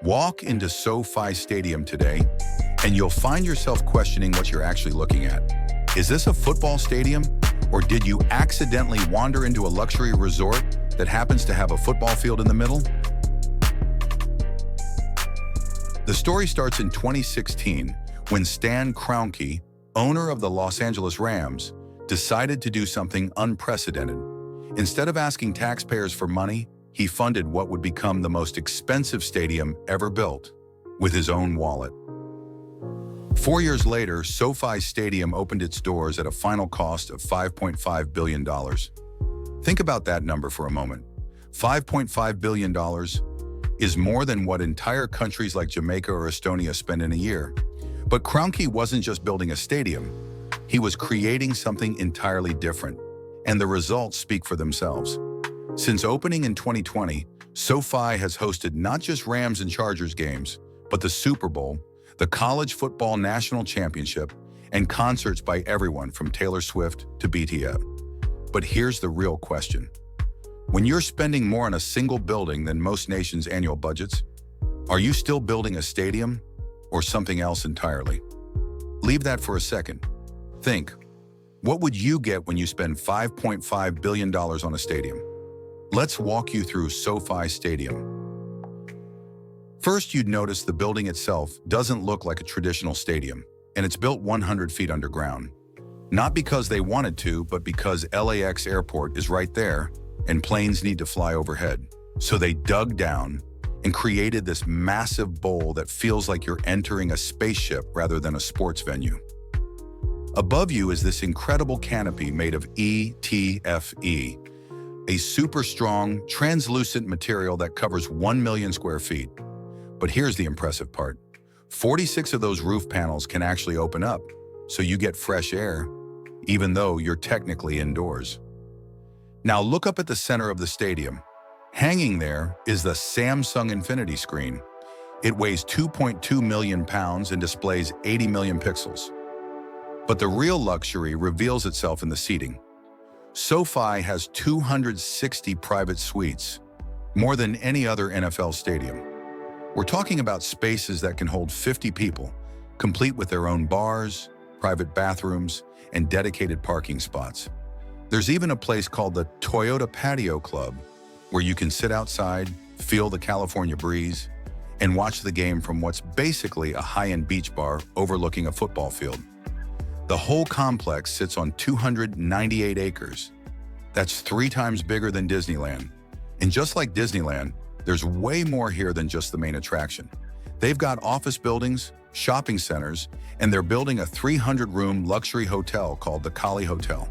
Walk into SoFi Stadium today, and you'll find yourself questioning what you're actually looking at. Is this a football stadium, or did you accidentally wander into a luxury resort that happens to have a football field in the middle? The story starts in 2016 when Stan Kroenke, owner of the Los Angeles Rams, decided to do something unprecedented. Instead of asking taxpayers for money, he funded what would become the most expensive stadium ever built with his own wallet. 4 years later, SoFi Stadium opened its doors at a final cost of $5.5 billion. Think about that number for a moment. $5.5 billion is more than what entire countries like Jamaica or Estonia spend in a year. But Kroenke wasn't just building a stadium. He was creating something entirely different, and the results speak for themselves. Since opening in 2020, SoFi has hosted not just Rams and Chargers games, but the Super Bowl, the College Football National Championship, and concerts by everyone from Taylor Swift to BTS. But here's the real question. When you're spending more on a single building than most nations' annual budgets, are you still building a stadium or something else entirely? Leave that for a second. Think, what would you get when you spend $5.5 billion on a stadium? Let's walk you through SoFi Stadium. First, you'd notice the building itself doesn't look like a traditional stadium, and it's built 100 feet underground. Not because they wanted to, but because LAX airport is right there, and planes need to fly overhead. So they dug down and created this massive bowl that feels like you're entering a spaceship rather than a sports venue. Above you is this incredible canopy made of ETFE, a super strong, translucent material that covers 1 million square feet. But here's the impressive part. 46 of those roof panels can actually open up, so you get fresh air, even though you're technically indoors. Now look up at the center of the stadium. Hanging there is the Samsung Infinity screen. It weighs 2.2 million pounds and displays 80 million pixels. But the real luxury reveals itself in the seating. SoFi has 260 private suites, more than any other NFL stadium. We're talking about spaces that can hold 50 people, complete with their own bars, private bathrooms, and dedicated parking spots. There's even a place called the Toyota Patio Club, where you can sit outside, feel the California breeze, and watch the game from what's basically a high-end beach bar overlooking a football field. The whole complex sits on 298 acres. That's 3 times bigger than Disneyland. And just like Disneyland, there's way more here than just the main attraction. They've got office buildings, shopping centers, and they're building a 300-room luxury hotel called the Kali Hotel.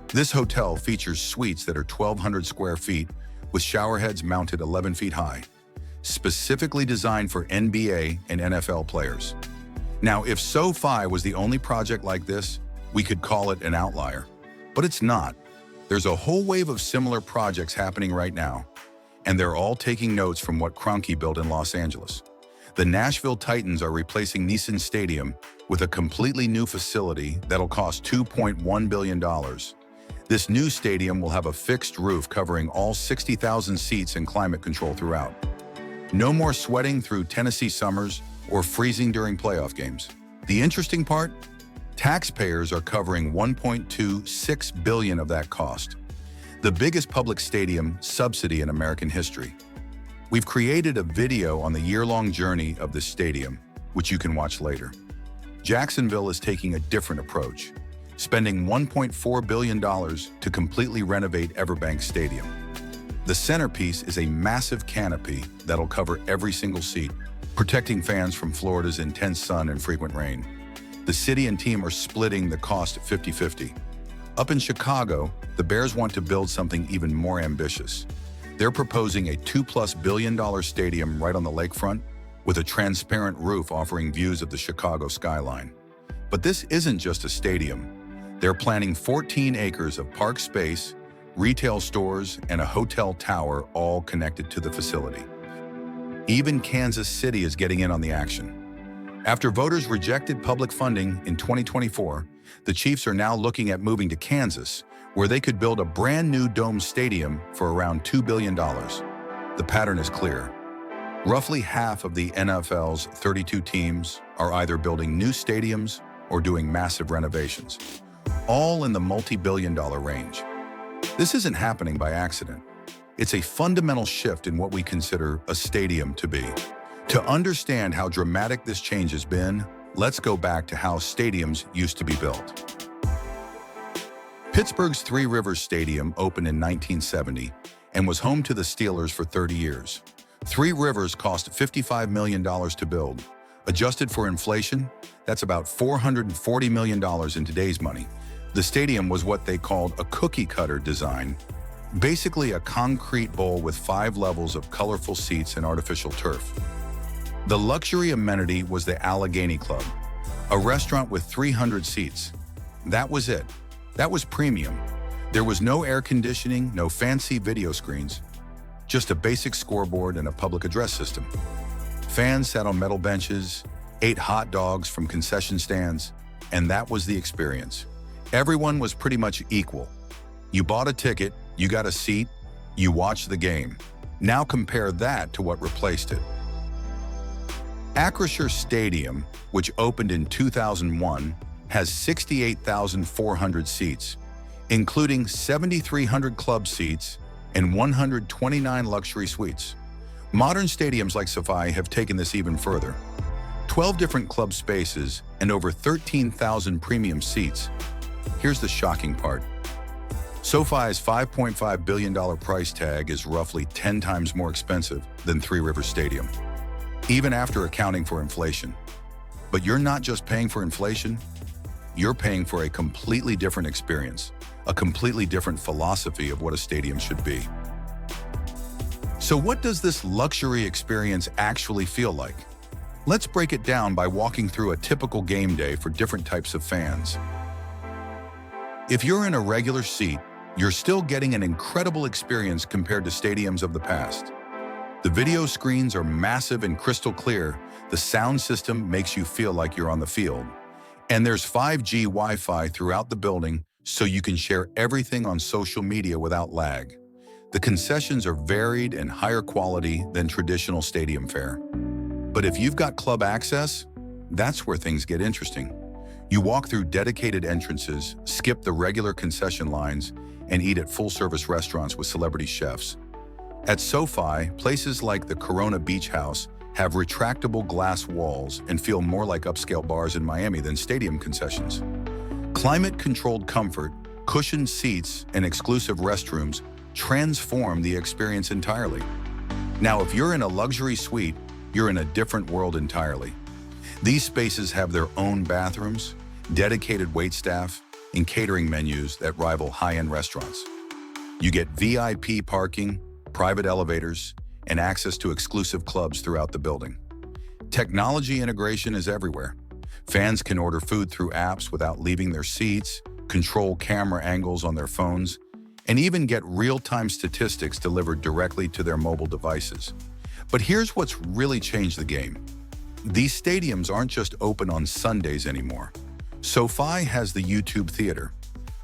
This hotel features suites that are 1,200 square feet with shower heads mounted 11 feet high, specifically designed for NBA and NFL players. Now, if SoFi was the only project like this, we could call it an outlier. But it's not. There's a whole wave of similar projects happening right now, and they're all taking notes from what Kroenke built in Los Angeles. The Nashville Titans are replacing Nissan Stadium with a completely new facility that'll cost $2.1 billion. This new stadium will have a fixed roof covering all 60,000 seats and climate control throughout. No more sweating through Tennessee summers or freezing during playoff games. The interesting part? Taxpayers are covering $1.26 billion of that cost, the biggest public stadium subsidy in American history. We've created a video on the year-long journey of this stadium, which you can watch later. Jacksonville is taking a different approach, spending $1.4 billion to completely renovate Everbank Stadium. The centerpiece is a massive canopy that'll cover every single seat, protecting fans from Florida's intense sun and frequent rain. The city and team are splitting the cost 50-50. Up in Chicago, the Bears want to build something even more ambitious. They're proposing a $2+ billion stadium right on the lakefront with a transparent roof offering views of the Chicago skyline. But this isn't just a stadium. They're planning 14 acres of park space, retail stores, and a hotel tower all connected to the facility. Even Kansas City is getting in on the action. After voters rejected public funding in 2024, the Chiefs are now looking at moving to Kansas, where they could build a brand new dome stadium for around $2 billion. The pattern is clear. Roughly half of the NFL's 32 teams are either building new stadiums or doing massive renovations, all in the multi-billion-dollar range. This isn't happening by accident. It's a fundamental shift in what we consider a stadium to be. To understand how dramatic this change has been, let's go back to how stadiums used to be built. Pittsburgh's Three Rivers Stadium opened in 1970 and was home to the Steelers for 30 years. Three Rivers cost $55 million to build. Adjusted for inflation, that's about $440 million in today's money. The stadium was what they called a cookie-cutter design, basically a concrete bowl with 5 levels of colorful seats and artificial turf. The luxury amenity was the Allegheny Club, a restaurant with 300 seats. That was it. That was premium. There was no air conditioning, no fancy video screens, just a basic scoreboard and a public address system. Fans sat on metal benches, ate hot dogs from concession stands, and that was the experience. Everyone was pretty much equal. You bought a ticket, you got a seat, you watched the game. Now compare that to what replaced it. Acrisure Stadium, which opened in 2001, has 68,400 seats, including 7,300 club seats and 129 luxury suites. Modern stadiums like SoFi have taken this even further. 12 different club spaces and over 13,000 premium seats. Here's the shocking part. SoFi's $5.5 billion price tag is roughly 10 times more expensive than Three Rivers Stadium, even after accounting for inflation. But you're not just paying for inflation, you're paying for a completely different experience, a completely different philosophy of what a stadium should be. So what does this luxury experience actually feel like? Let's break it down by walking through a typical game day for different types of fans. If you're in a regular seat, you're still getting an incredible experience compared to stadiums of the past. The video screens are massive and crystal clear. The sound system makes you feel like you're on the field. And there's 5G Wi-Fi throughout the building, so you can share everything on social media without lag. The concessions are varied and higher quality than traditional stadium fare. But if you've got club access, that's where things get interesting. You walk through dedicated entrances, skip the regular concession lines, and eat at full-service restaurants with celebrity chefs. At SoFi, places like the Corona Beach House have retractable glass walls and feel more like upscale bars in Miami than stadium concessions. Climate-controlled comfort, cushioned seats, and exclusive restrooms transform the experience entirely. Now, if you're in a luxury suite, you're in a different world entirely. These spaces have their own bathrooms, dedicated waitstaff, and catering menus that rival high-end restaurants. You get VIP parking, private elevators, and access to exclusive clubs throughout the building. Technology integration is everywhere. Fans can order food through apps without leaving their seats, control camera angles on their phones, and even get real-time statistics delivered directly to their mobile devices. But here's what's really changed the game. These stadiums aren't just open on Sundays anymore. SoFi has the YouTube Theater,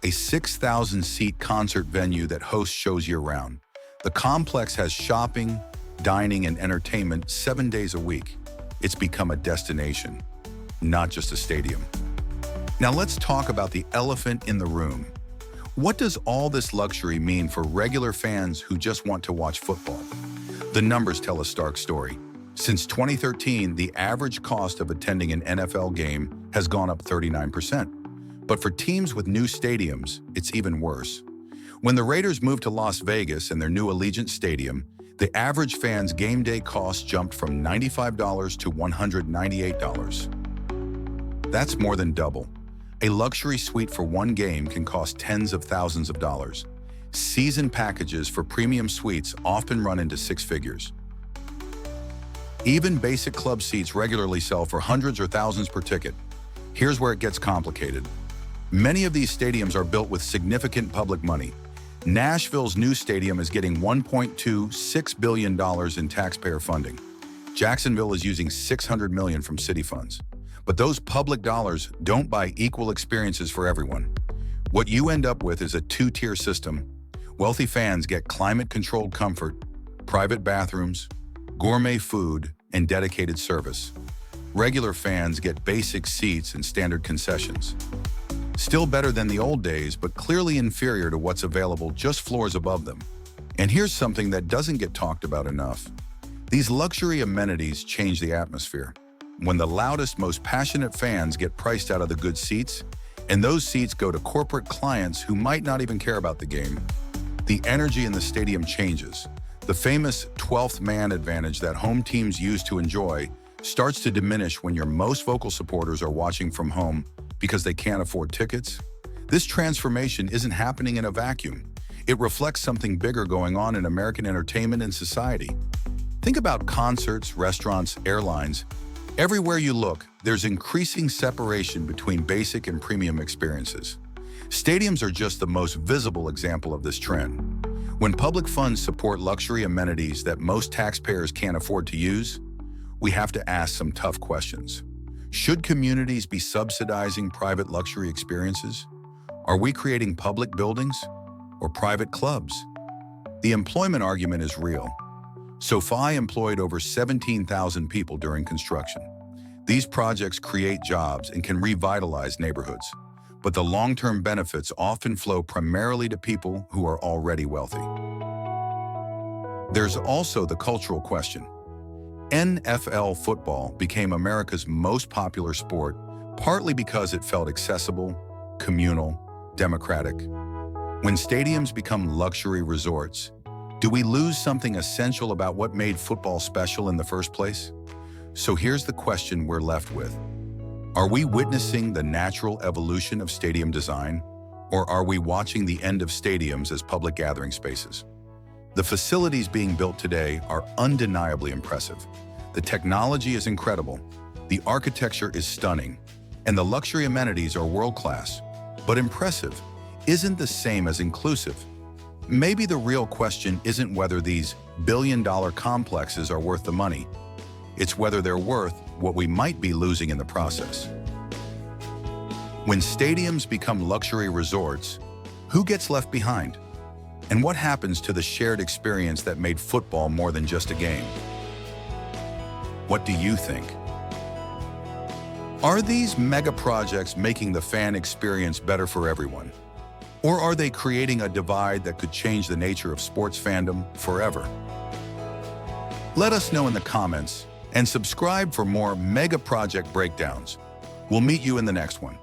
a 6,000-seat concert venue that hosts shows year-round. The complex has shopping, dining, and entertainment 7 days a week. It's become a destination, not just a stadium. Now let's talk about the elephant in the room. What does all this luxury mean for regular fans who just want to watch football? The numbers tell a stark story. Since 2013, the average cost of attending an NFL game has gone up 39%. But for teams with new stadiums, it's even worse. When the Raiders moved to Las Vegas in their new Allegiant Stadium, the average fan's game day cost jumped from $95 to $198. That's more than double. A luxury suite for one game can cost tens of thousands of dollars. Season packages for premium suites often run into 6 figures. Even basic club seats regularly sell for hundreds or thousands per ticket. Here's where it gets complicated. Many of these stadiums are built with significant public money. Nashville's new stadium is getting $1.26 billion in taxpayer funding. Jacksonville is using $600 million from city funds. But those public dollars don't buy equal experiences for everyone. What you end up with is a 2-tier system. Wealthy fans get climate-controlled comfort, private bathrooms, gourmet food, and dedicated service. Regular fans get basic seats and standard concessions. Still better than the old days, but clearly inferior to what's available just floors above them. And here's something that doesn't get talked about enough. These luxury amenities change the atmosphere. When the loudest, most passionate fans get priced out of the good seats, and those seats go to corporate clients who might not even care about the game, the energy in the stadium changes. The famous 12th man advantage that home teams use to enjoy starts to diminish when your most vocal supporters are watching from home because they can't afford tickets. This transformation isn't happening in a vacuum. It reflects something bigger going on in American entertainment and society. Think about concerts, restaurants, airlines. Everywhere you look, there's increasing separation between basic and premium experiences. Stadiums are just the most visible example of this trend. When public funds support luxury amenities that most taxpayers can't afford to use, we have to ask some tough questions. Should communities be subsidizing private luxury experiences? Are we creating public buildings or private clubs? The employment argument is real. SoFi employed over 17,000 people during construction. These projects create jobs and can revitalize neighborhoods, but the long-term benefits often flow primarily to people who are already wealthy. There's also the cultural question. NFL football became America's most popular sport, partly because it felt accessible, communal, democratic. When stadiums become luxury resorts, do we lose something essential about what made football special in the first place? So here's the question we're left with. Are we witnessing the natural evolution of stadium design, or are we watching the end of stadiums as public gathering spaces? The facilities being built today are undeniably impressive. The technology is incredible, the architecture is stunning, and the luxury amenities are world-class. But impressive isn't the same as inclusive. Maybe the real question isn't whether these billion-dollar complexes are worth the money. It's whether they're worth what we might be losing in the process. When stadiums become luxury resorts, who gets left behind? And what happens to the shared experience that made football more than just a game? What do you think? Are these mega projects making the fan experience better for everyone? Or are they creating a divide that could change the nature of sports fandom forever? Let us know in the comments and subscribe for more mega project breakdowns. We'll meet you in the next one.